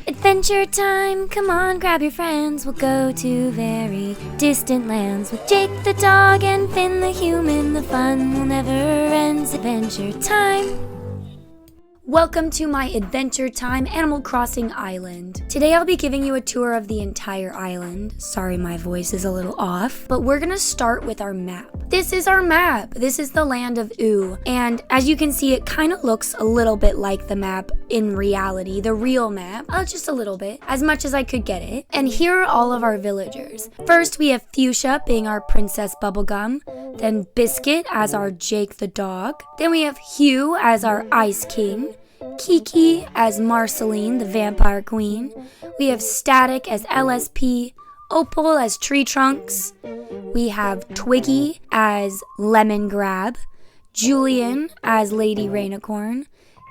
Adventure time, come on, grab your friends. We'll go to very distant lands with Jake the dog and Finn the human. The fun will never end. Adventure time. Welcome to my Adventure Time Animal Crossing Island. Today I'll be giving you a tour of the entire island. Sorry my voice is a little off, but we're gonna start with our map. This is our map. This is the land of Oo. And as you can see, it kind of looks a little bit like the map in reality, the real map. Just a little bit, as much as I could get it. And here are all of our villagers. First we have Fuchsia being our Princess Bubblegum. Then Biscuit as our Jake the dog. Then we have Hugh as our Ice King. Kiki as Marceline, the Vampire Queen. We have Static as LSP. Opal as Tree Trunks. We have Twiggy as Lemon Grab. Julian as Lady Rainicorn.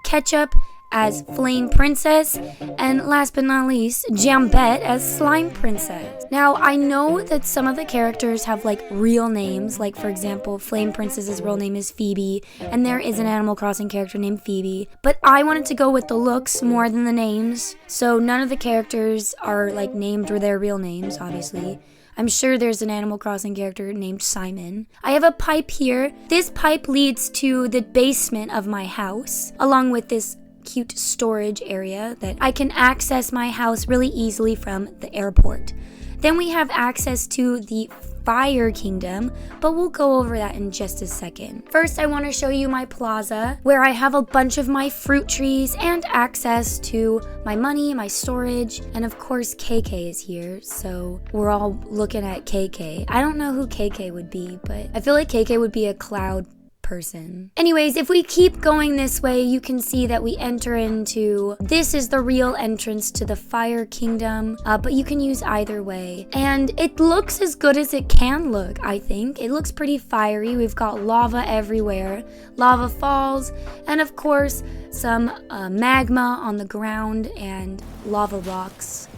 Ketchup as Flame Princess, and last but not least, Jambette as Slime Princess. Now, I know that some of the characters have like real names, like for example, Flame Princess's real name is Phoebe, and there is an Animal Crossing character named Phoebe, but I wanted to go with the looks more than the names, so none of the characters are like named with their real names, obviously. I'm sure there's an Animal Crossing character named Simon. I have a pipe here. This pipe leads to the basement of my house, along with this cute storage area that I can access my house really easily from the airport. Then we have access to the Fire Kingdom, but we'll go over that in just a second. First, I want to show you my plaza, where I have a bunch of my fruit trees and access to my money, my storage, and of course KK is here, so we're all looking at KK. I don't know who KK would be, but I feel like KK would be a cloud person. Anyways, if we keep going this way, you can see that we enter into, this is the real entrance to the Fire Kingdom, but you can use either way. And it looks as good as it can look, I think. It looks pretty fiery. We've got lava everywhere, lava falls, and of course, some magma on the ground and lava rocks,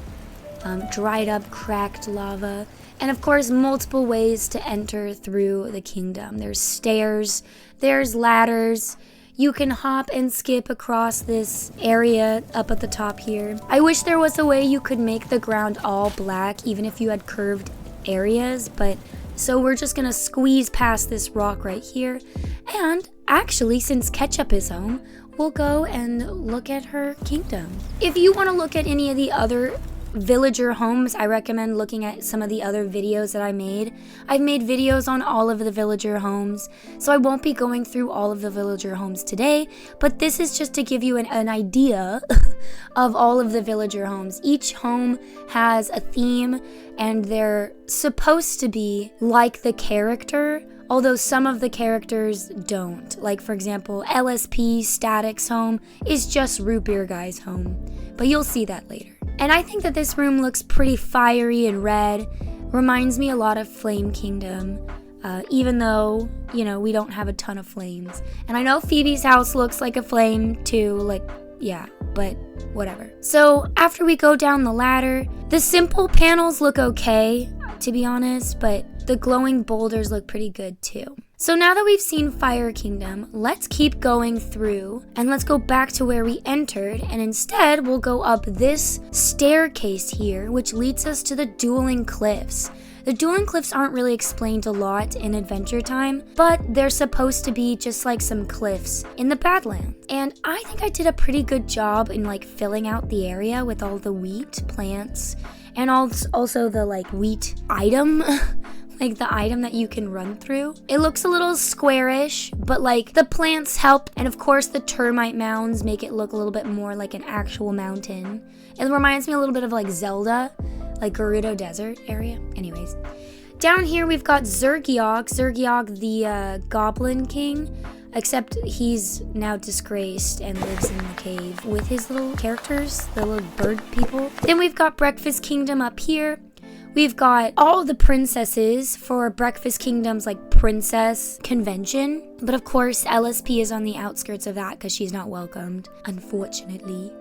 dried up, cracked lava. And of course, multiple ways to enter through the kingdom. There's stairs, there's ladders. You can hop and skip across this area up at the top here. I wish there was a way you could make the ground all black, even if you had curved areas, but so we're just gonna squeeze past this rock right here. And actually, since Ketchup is home, we'll go and look at her kingdom. If you wanna look at any of the other villager homes, I recommend looking at some of the other videos that I made. I've made videos on all of the villager homes, so I won't be going through all of the villager homes today, but this is just to give you an idea of all of the villager homes. Each home has a theme, and they're supposed to be like the character, although some of the characters don't. Like for example, LSP Static's home is just Root Beer Guy's home, but you'll see that later. And I think that this room looks pretty fiery and red. Reminds me a lot of Flame Kingdom, even though, you know, we don't have a ton of flames. And I know Phoebe's house looks like a flame too, like, yeah, but whatever. So after we go down the ladder, the simple panels look okay, to be honest, but the glowing boulders look pretty good too. So now that we've seen Fire Kingdom, let's keep going through and let's go back to where we entered, and instead we'll go up this staircase here, which leads us to the Dueling Cliffs. The Dueling Cliffs aren't really explained a lot in Adventure Time, but they're supposed to be just like some cliffs in the Badlands. And I think I did a pretty good job in like filling out the area with all the wheat plants and also the like wheat item. Like the item that you can run through. It looks a little squarish, but like the plants help, and of course the termite mounds make it look a little bit more like an actual mountain. It reminds me a little bit of like Zelda, like Gerudo Desert area. Anyways, down here we've got Zergiog the Goblin King, except he's now disgraced and lives in the cave with his little characters, the little bird people. Then we've got Breakfast Kingdom up here. We've got all the princesses for Breakfast Kingdom's like princess convention. But of course, LSP is on the outskirts of that because she's not welcomed, unfortunately.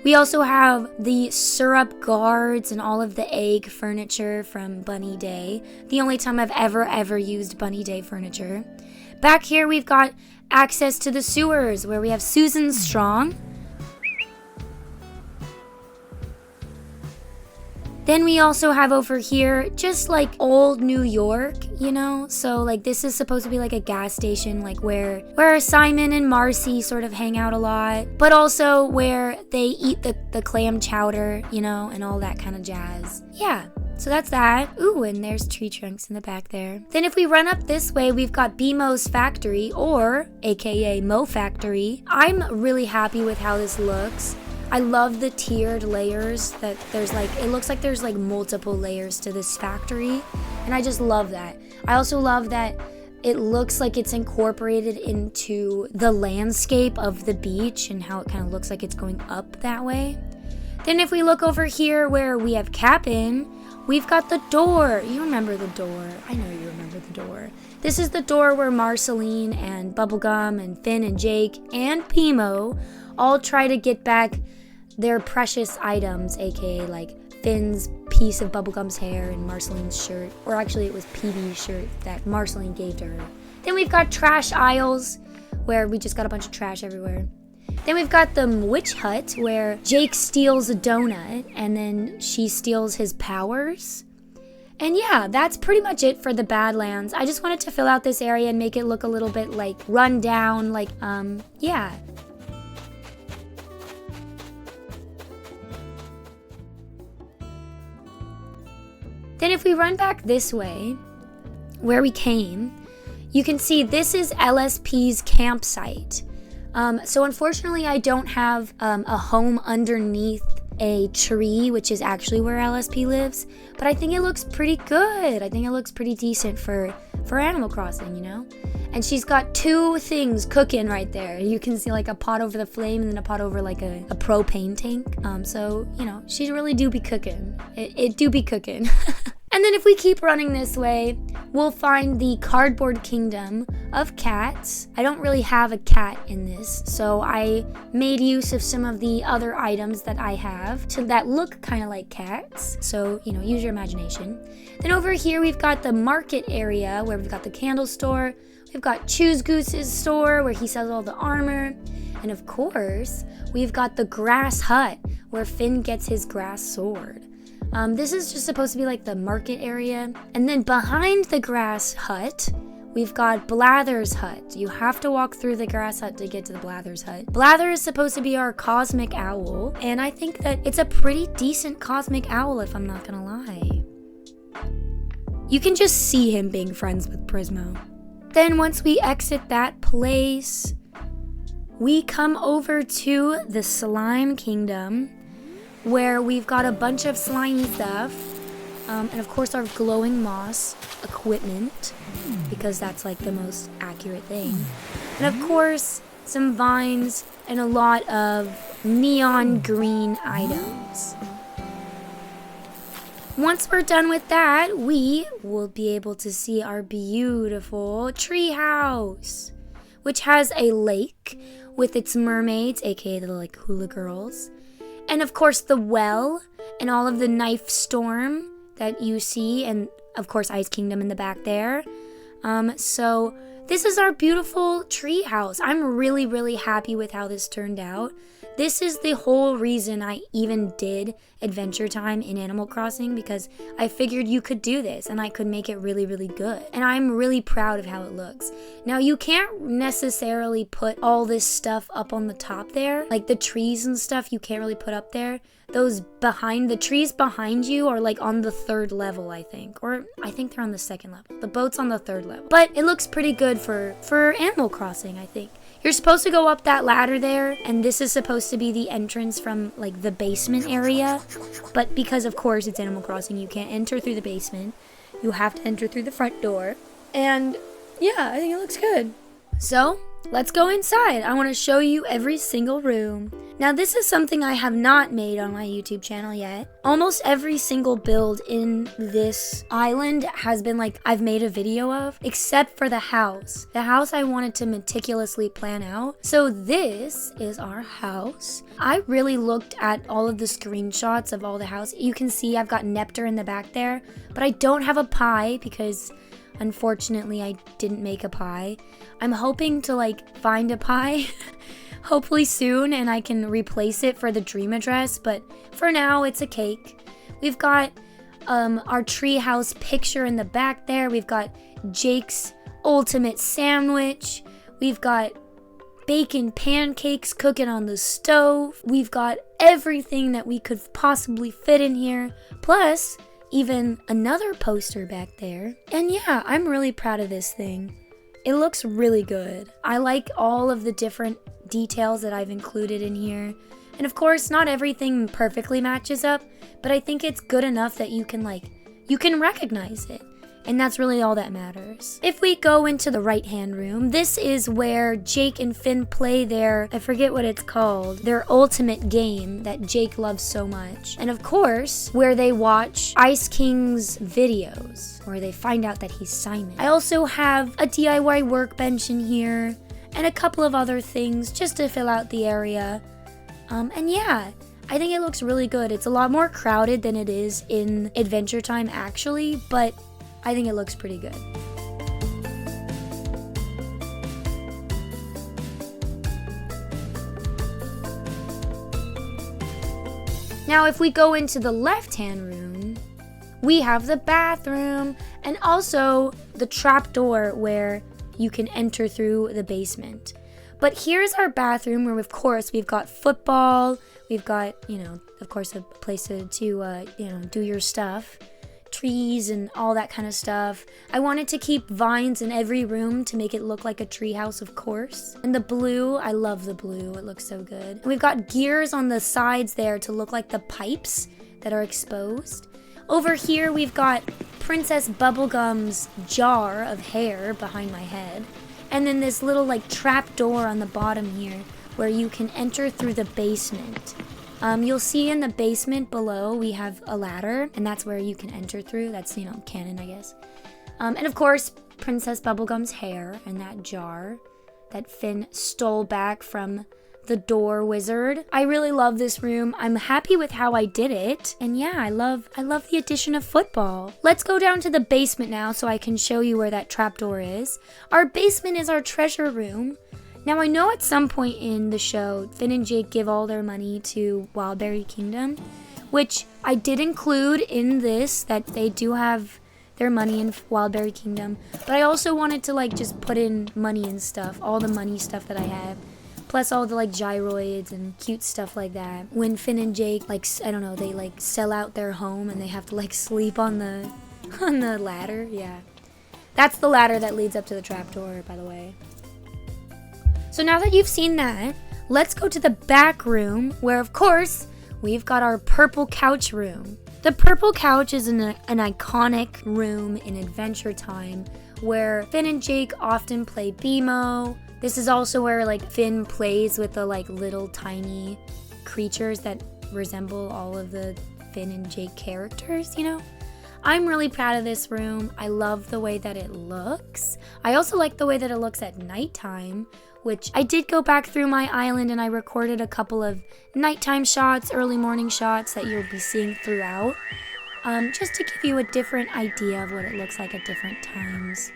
We also have the syrup guards and all of the egg furniture from Bunny Day. The only time I've ever used Bunny Day furniture. Back here we've got access to the sewers where we have Susan Strong. Then we also have over here just like old New York, you know? So like this is supposed to be like a gas station, like where Simon and Marcy sort of hang out a lot, but also where they eat the clam chowder, you know, and all that kind of jazz. Yeah. So that's that. Ooh, and there's tree trunks in the back there. Then if we run up this way, we've got BMO's Factory, or aka Mo Factory. I'm really happy with how this looks. I love the tiered layers that there's like, it looks like there's like multiple layers to this factory. And I just love that. I also love that it looks like it's incorporated into the landscape of the beach and how it kind of looks like it's going up that way. Then if we look over here where we have Cap'n, we've got the door. You remember the door. I know you remember the door. This is the door where Marceline and Bubblegum and Finn and Jake and Pimo all try to get back their precious items, aka like Finn's piece of Bubblegum's hair and Marceline's shirt. Or actually it was PB's shirt that Marceline gave to her. Then we've got trash aisles where we just got a bunch of trash everywhere. Then we've got the witch hut where Jake steals a donut and then she steals his powers. And yeah, that's pretty much it for the Badlands. I just wanted to fill out this area and make it look a little bit like run down, like, yeah. Then if we run back this way, where we came, you can see this is LSP's campsite. So unfortunately I don't have a home underneath a tree, which is actually where LSP lives, but I think it looks pretty good. I think it looks pretty decent for Animal Crossing, you know? And she's got two things cooking right there. You can see like a pot over the flame and then a pot over like a propane tank. So, you know, she really do be cooking. It do be cooking. And then if we keep running this way, we'll find the Cardboard Kingdom of cats. I don't really have a cat in this, so I made use of some of the other items that I have that look kind of like cats. So, you know, use your imagination. Then over here, we've got the market area where we've got the candle store. We've got Choose Goose's store where he sells all the armor. And of course, we've got the grass hut where Finn gets his grass sword. This is just supposed to be like the market area. And then behind the grass hut, we've got Blather's hut. You have to walk through the grass hut to get to the Blather's hut. Blather is supposed to be our cosmic owl, and I think that it's a pretty decent cosmic owl, if I'm not gonna lie. You can just see him being friends with Prismo. Then once we exit that place, we come over to the Slime Kingdom, where we've got a bunch of slimy stuff, and of course our glowing moss equipment, because that's like the most accurate thing. And of course, some vines and a lot of neon green items. Once we're done with that, we will be able to see our beautiful tree house, which has a lake with its mermaids, aka the like hula girls. And of course the well and all of the knife storm that you see, and of course Ice Kingdom in the back there. So this is our beautiful tree house. I'm really, really happy with how this turned out. This is the whole reason I even did Adventure Time in Animal Crossing, because I figured you could do this and I could make it really, really good. And I'm really proud of how it looks. Now, you can't necessarily put all this stuff up on the top there. Like the trees and stuff you can't really put up there. Those the trees behind you are like on the 3rd level, I think. Or I think they're on the 2nd level. The boat's on the 3rd level. But it looks pretty good for Animal Crossing, I think. You're supposed to go up that ladder there, and this is supposed to be the entrance from, like, the basement area. But because, of course, it's Animal Crossing, you can't enter through the basement. You have to enter through the front door. And, yeah, I think it looks good. So, Let's go inside. I want to show you every single room. Now this is something I have not made on my YouTube channel yet. Almost every single build in this island has been like I've made a video of, except for the house. The house I wanted to meticulously plan out. So this is our house. I really looked at all of the screenshots of all the house. You can see I've got Nectar in the back there, but I don't have a pie because unfortunately I didn't make a pie. I'm hoping to like find a pie hopefully soon, and I can replace it for the dream address, but for now it's a cake. We've got our treehouse picture in the back there. We've got Jake's ultimate sandwich. We've got bacon pancakes cooking on the stove. We've got everything that we could possibly fit in here, plus even another poster back there. And yeah, I'm really proud of this thing. It looks really good. I like all of the different details that I've included in here. And of course, not everything perfectly matches up, but I think it's good enough that you can recognize it. And that's really all that matters. If we go into the right-hand room, this is where Jake and Finn play their, I forget what it's called, their ultimate game that Jake loves so much. And of course, where they watch Ice King's videos, where they find out that he's Simon. I also have a DIY workbench in here, and a couple of other things just to fill out the area. And yeah, I think it looks really good. It's a lot more crowded than it is in Adventure Time actually, but I think it looks pretty good. Now if we go into the left-hand room, we have the bathroom and also the trapdoor where you can enter through the basement. But here's our bathroom where of course we've got football, we've got, of course a place to do your stuff. Trees and all that kind of stuff. I wanted to keep vines in every room to make it look like a treehouse, of course. And the blue, I love the blue. It looks so good. And we've got gears on the sides there to look like the pipes that are exposed. Over here, we've got Princess Bubblegum's jar of hair behind my head. And then this little trap door on the bottom here where you can enter through the basement. You'll see in the basement below we have a ladder, and that's where you can enter through. That's, canon, I guess. And of course, Princess Bubblegum's hair and that jar that Finn stole back from the door wizard. I really love this room. I'm happy with how I did it. And yeah, I love the addition of football. Let's go down to the basement now so I can show you where that trapdoor is. Our basement is our treasure room. Now, I know at some point in the show, Finn and Jake give all their money to Wildberry Kingdom, which I did include in this, that they do have their money in Wildberry Kingdom. But I also wanted to, just put in money and stuff, all the money stuff that I have, plus all the, gyroids and cute stuff like that. When Finn and Jake, I don't know, they, sell out their home and they have to, sleep on the ladder. Yeah. That's the ladder that leads up to the trapdoor, by the way. So now that you've seen that, let's go to the back room where, of course, we've got our purple couch room. The purple couch is an iconic room in Adventure Time where Finn and Jake often play BMO. This is also where Finn plays with the little tiny creatures that resemble all of the Finn and Jake characters, I'm really proud of this room. I love the way that it looks. I also like the way that it looks at nighttime, which I did go back through my island and I recorded a couple of nighttime shots, early morning shots that you'll be seeing throughout, just to give you a different idea of what it looks like at different times.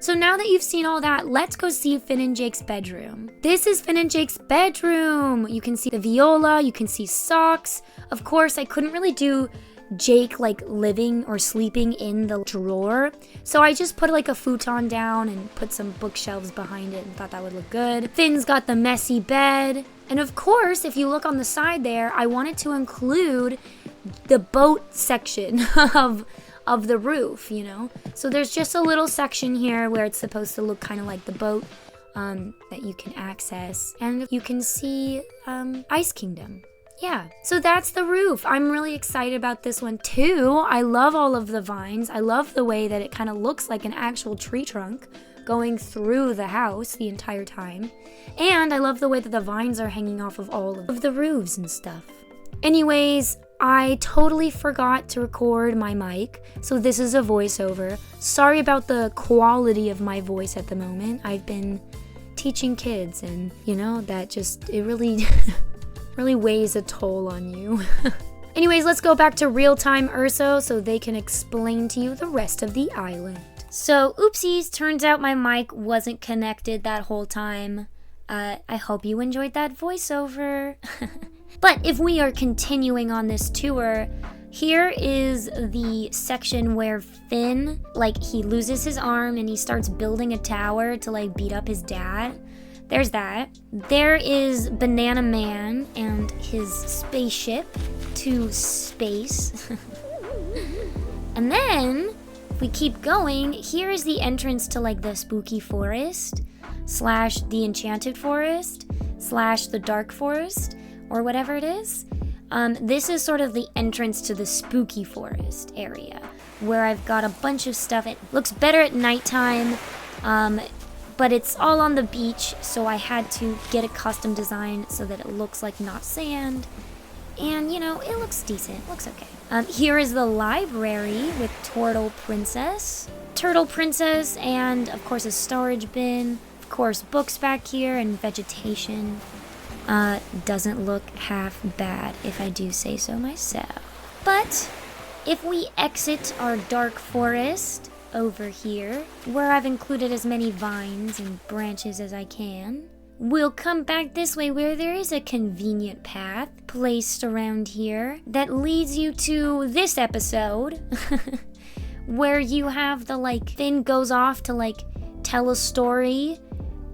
So now that you've seen all that, let's go see Finn and Jake's bedroom. This is Finn and Jake's bedroom. You can see the viola, you can see socks. Of course, I couldn't really do Jake living or sleeping in the drawer, so I just put a futon down and put some bookshelves behind it and thought that would look good. Finn's got the messy bed, and of course if you look on the side there, I wanted to include the boat section of the roof, so there's just a little section here where it's supposed to look kind of like the boat that you can access, and you can see Ice Kingdom. Yeah, so that's the roof. I'm really excited about this one too. I love all of the vines. I love the way that it kind of looks like an actual tree trunk going through the house the entire time. And I love the way that the vines are hanging off of all of the roofs and stuff. Anyways, I totally forgot to record my mic, so this is a voiceover. Sorry about the quality of my voice at the moment. I've been teaching kids, and that it really really weighs a toll on you. Anyways, let's go back to real-time Urso so they can explain to you the rest of the island. So, oopsies, turns out my mic wasn't connected that whole time. I hope you enjoyed that voiceover. But if we are continuing on this tour, here is the section where Finn, he loses his arm and he starts building a tower to, beat up his dad. There's that. There is Banana Man and his spaceship to space. And then, if we keep going, here is the entrance to, the spooky forest, / the enchanted forest, / the dark forest, or whatever it is. This is sort of the entrance to the spooky forest area, where I've got a bunch of stuff. It looks better at nighttime, but it's all on the beach, so I had to get a custom design so that it looks like not sand. And, it looks decent. It looks okay. Here is the library with Turtle Princess, and, of course, a storage bin. Of course, books back here and vegetation. Doesn't look half bad, if I do say so myself. But if we exit our dark forest over here, where I've included as many vines and branches as I can, we'll come back this way where there is a convenient path placed around here that leads you to this episode where you have the Finn goes off to tell a story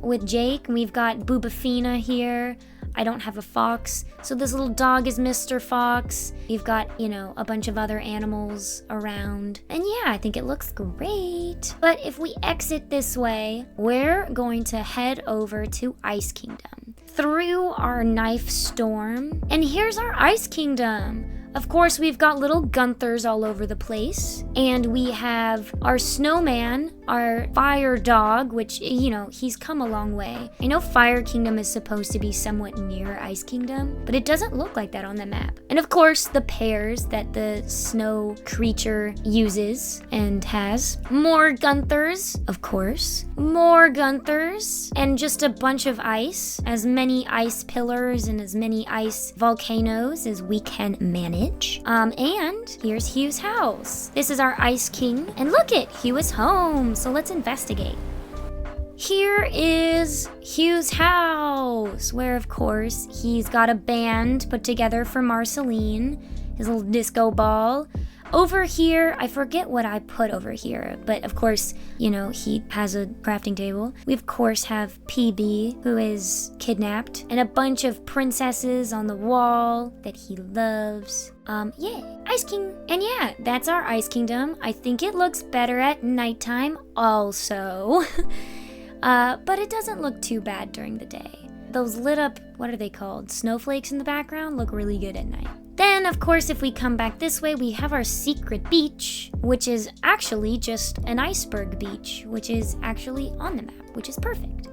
with Jake. We've got Boobafina here. I don't have a fox, so this little dog is Mr. Fox. We've got, a bunch of other animals around. And yeah, I think it looks great. But if we exit this way, we're going to head over to Ice Kingdom through our knife storm. And here's our Ice Kingdom. Of course, we've got little Gunthers all over the place. And we have our snowman, our fire dog, which, he's come a long way. I know Fire Kingdom is supposed to be somewhat near Ice Kingdom, but it doesn't look like that on the map. And of course, the pears that the snow creature uses and has. More Gunthers, of course. More Gunthers. And just a bunch of ice. As many ice pillars and as many ice volcanoes as we can manage. And here's Hugh's house. This is our Ice King. And look it, Hugh is home. So let's investigate. Here is Hugh's house, where of course he's got a band put together for Marceline, his little disco ball. Over here, I forget what I put over here, but of course, he has a crafting table. We of course have PB, who is kidnapped, and a bunch of princesses on the wall that he loves. Yeah, Ice King. And yeah, that's our Ice Kingdom. I think it looks better at nighttime also. But it doesn't look too bad during the day. Those lit up, what are they called? Snowflakes in the background look really good at night. Then, of course, if we come back this way, we have our secret beach, which is actually just an iceberg beach, which is actually on the map, which is perfect.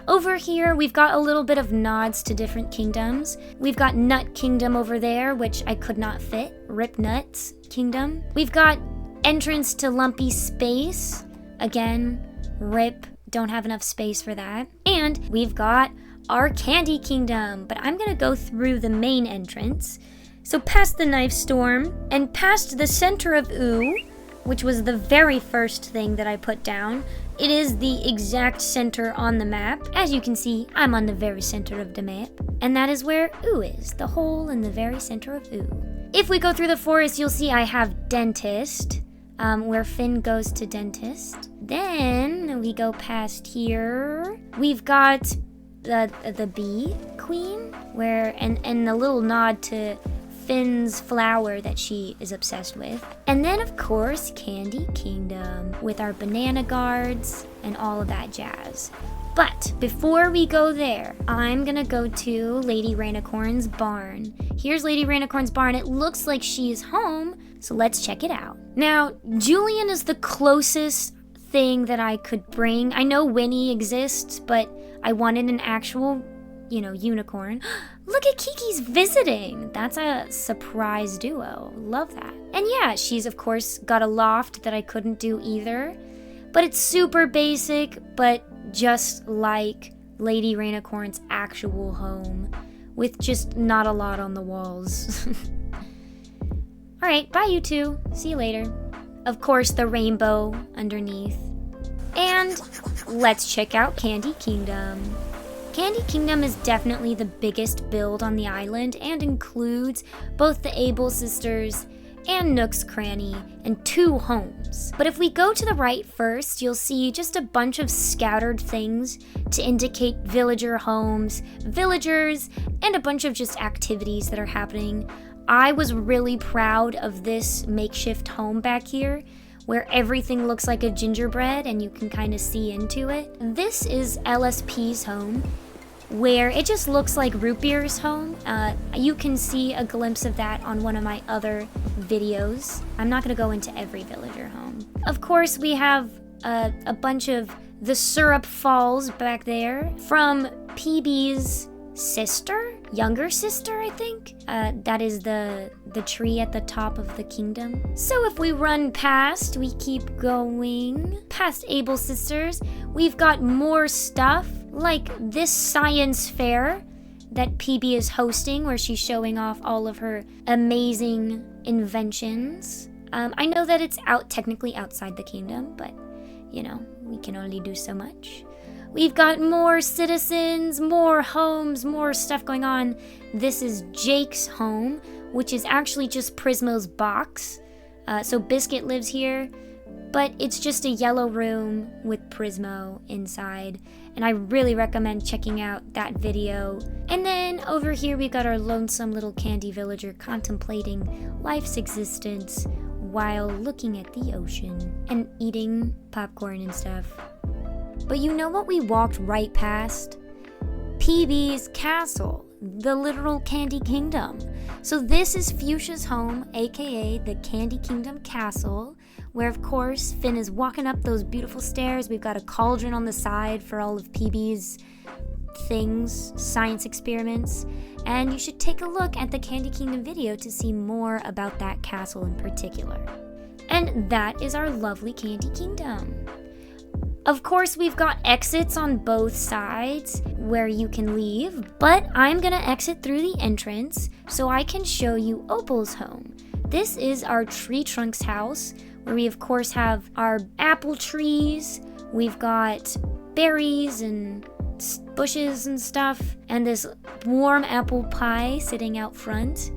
Over here, we've got a little bit of nods to different kingdoms. We've got Nut Kingdom over there, which I could not fit. Rip Nuts Kingdom. We've got entrance to Lumpy Space. Again, rip, don't have enough space for that. And we've got our Candy Kingdom, but I'm gonna go through the main entrance. So past the knife storm and past the center of Ooh, which was the very first thing that I put down. It is the exact center on the map. As you can see, I'm on the very center of the map. And that is where Ooh is, the hole in the very center of Ooh. If we go through the forest, you'll see I have Dentist, where Finn goes to Dentist. Then we go past here. We've got the Bee Queen, where and a little nod to Finn's flower that she is obsessed with. And then, of course, Candy Kingdom with our banana guards and all of that jazz. But before we go there, I'm gonna go to Lady Rainicorn's barn. Here's Lady Rainicorn's barn. It looks like she is home, so let's check it out. Now, Julian is the closest thing that I could bring. I know Winnie exists, but I wanted an actual, unicorn. Look at Kiki's visiting. That's a surprise duo. Love that. And yeah, she's of course got a loft that I couldn't do either. But it's super basic, but just like Lady Rainicorn's actual home, with just not a lot on the walls. Alright, bye you two. See you later. Of course, the rainbow underneath. And let's check out Candy Kingdom. Candy Kingdom is definitely the biggest build on the island and includes both the Able sisters and Nook's Cranny and 2 homes. But if we go to the right first, you'll see just a bunch of scattered things to indicate villager homes, villagers, and a bunch of just activities that are happening. I was really proud of this makeshift home back here, where everything looks like a gingerbread and you can kind of see into it. This is LSP's home, where it just looks like Root Beer's home. You can see a glimpse of that on one of my other videos. I'm not gonna go into every villager home. Of course, we have a bunch of the Syrup Falls back there from PB's younger sister, I think. That is the tree at the top of the kingdom. So if we run past, we keep going past Able Sisters, we've got more stuff like this science fair that PB is hosting, where she's showing off all of her amazing inventions. I know that it's technically outside the kingdom, but we can only do so much. We've got more citizens, more homes, more stuff going on. This is Jake's home, which is actually just Prismo's box. So Biscuit lives here, but it's just a yellow room with Prismo inside. And I really recommend checking out that video. And then over here we got our lonesome little candy villager contemplating life's existence while looking at the ocean and eating popcorn and stuff. But you know what we walked right past? PB's castle, the literal Candy Kingdom. So this is Fuchsia's home, aka the Candy Kingdom Castle, where of course Finn is walking up those beautiful stairs. We've got a cauldron on the side for all of PB's things, science experiments, and you should take a look at the Candy Kingdom video to see more about that castle in particular. And that is our lovely Candy Kingdom. Of course, we've got exits on both sides where you can leave, but I'm gonna exit through the entrance so I can show you Opal's home. This is our tree trunks house, where we of course have our apple trees, we've got berries and bushes and stuff, and this warm apple pie sitting out front.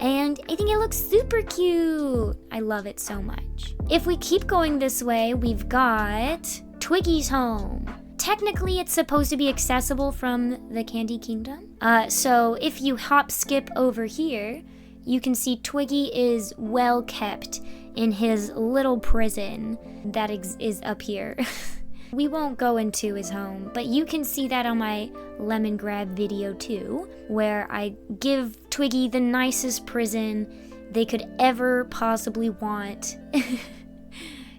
And I think it looks super cute. I love it so much. If we keep going this way, we've got Twiggy's home. Technically, it's supposed to be accessible from the Candy Kingdom. So if you hop skip over here, you can see Twiggy is well kept in his little prison that is up here. We won't go into his home, but you can see that on my lemon grab video too, where I give Twiggy the nicest prison they could ever possibly want.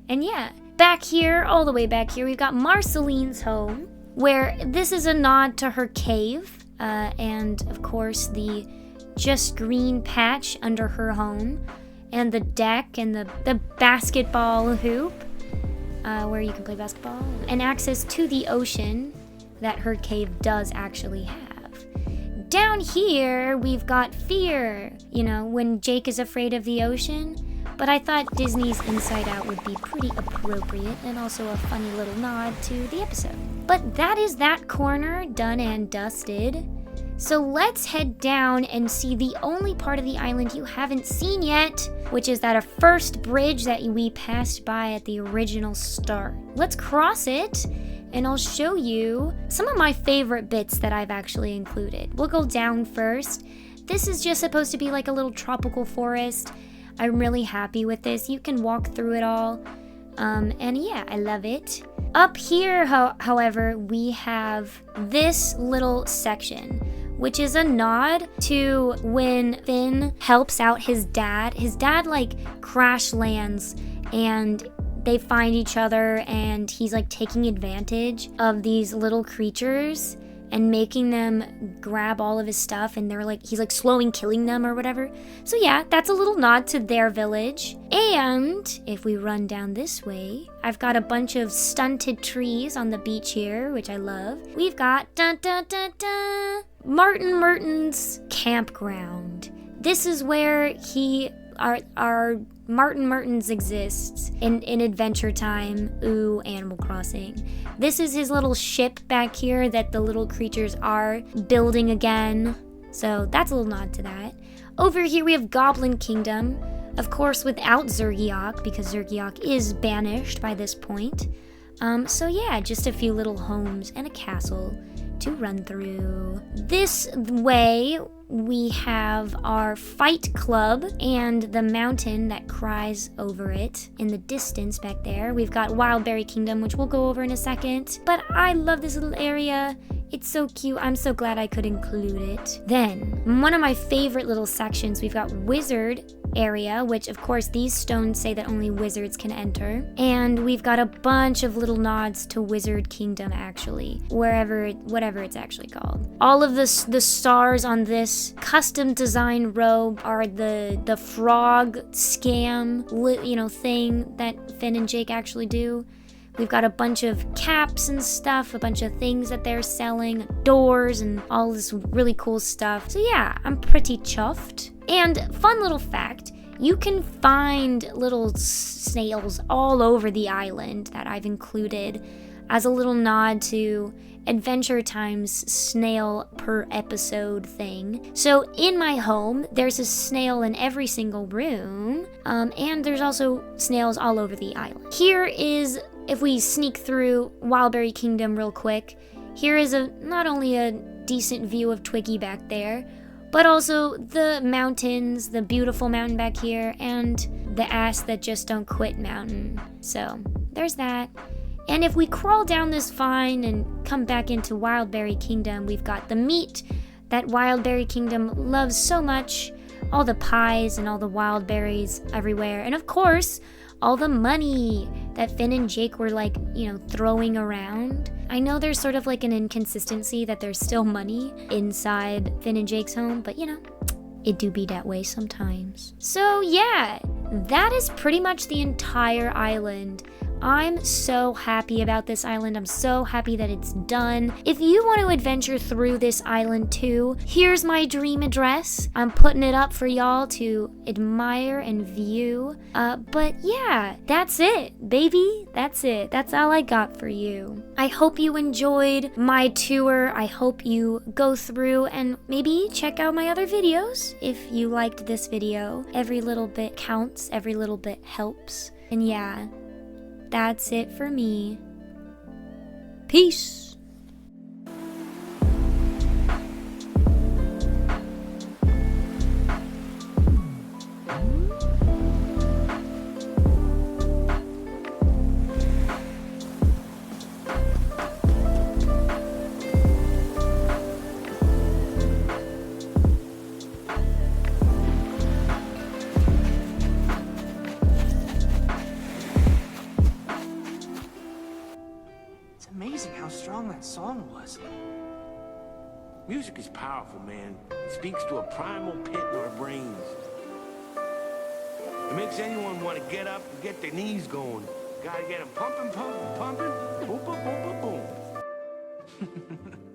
And yeah, back here, all the way back here, we've got Marceline's home, where this is a nod to her cave, and of course the just green patch under her home, and the deck and the basketball hoop, where you can play basketball, and access to the ocean that her cave does actually have. Down here, we've got Fear, when Jake is afraid of the ocean, but I thought Disney's Inside Out would be pretty appropriate and also a funny little nod to the episode. But that is that corner done and dusted. So let's head down and see the only part of the island you haven't seen yet, which is that first bridge that we passed by at the original start. Let's cross it, and I'll show you some of my favorite bits that I've actually included. We'll go down first. This is just supposed to be like a little tropical forest. I'm really happy with this. You can walk through it all. And yeah, I love it. Up here, however, we have this little section, which is a nod to when Finn helps out his dad. His dad crash lands and they find each other, and he's like taking advantage of these little creatures and making them grab all of his stuff, and he's like slowing killing them or whatever. So yeah, that's a little nod to their village. And if we run down this way, I've got a bunch of stunted trees on the beach here, which I love. We've got Martin Merton's campground. This is where our Martin Mertens exists in Adventure Time. Ooh, Animal Crossing. This is his little ship back here that the little creatures are building again. So that's a little nod to that. Over here we have Goblin Kingdom. Of course, without Zergiok, because Zergiok is banished by this point. So yeah, just a few little homes and a castle to run through. This way, we have our fight club and the mountain that cries over it in the distance back there. We've got Wildberry Kingdom, which we'll go over in a second. But I love this little area. It's so cute. I'm so glad I could include it. Then, one of my favorite little sections, we've got Wizard area, which of course these stones say that only wizards can enter. And we've got a bunch of little nods to Wizard Kingdom, actually, whatever it's actually called. All of the stars on this custom design robe are the frog scam, thing that Finn and Jake actually do. We've got a bunch of caps and stuff, a bunch of things that they're selling, doors, and all this really cool stuff. So yeah, I'm pretty chuffed. And fun little fact, you can find little snails all over the island that I've included as a little nod to Adventure Time's snail per episode thing. So in my home, there's a snail in every single room, and there's also snails all over the island. Here is, if we sneak through Wildberry Kingdom real quick, here is not only a decent view of Twiggy back there, but also the mountains, the beautiful mountain back here, and the ass that just don't quit mountain. So there's that. And if we crawl down this vine and come back into Wildberry Kingdom, we've got the meat that Wildberry Kingdom loves so much, all the pies and all the wild berries everywhere, and of course, all the money that Finn and Jake were throwing around. I know there's sort of like an inconsistency that there's still money inside Finn and Jake's home, but it do be that way sometimes. So yeah, that is pretty much the entire island. I'm so happy about this island. I'm so happy that it's done. If you want to adventure through this island too, here's my dream address. I'm putting it up for y'all to admire and view. But yeah, that's it, baby. That's it. That's all I got for you. I hope you enjoyed my tour. I hope you go through and maybe check out my other videos if you liked this video. Every little bit counts. Every little bit helps. And yeah, that's it for me. Peace. Amazing how strong that song was. Music is powerful, man. It speaks to a primal pit in our brains. It makes anyone want to get up and get their knees going. Gotta get them pumping, pumping, pumping. Boom, boom, boom, boom, boom.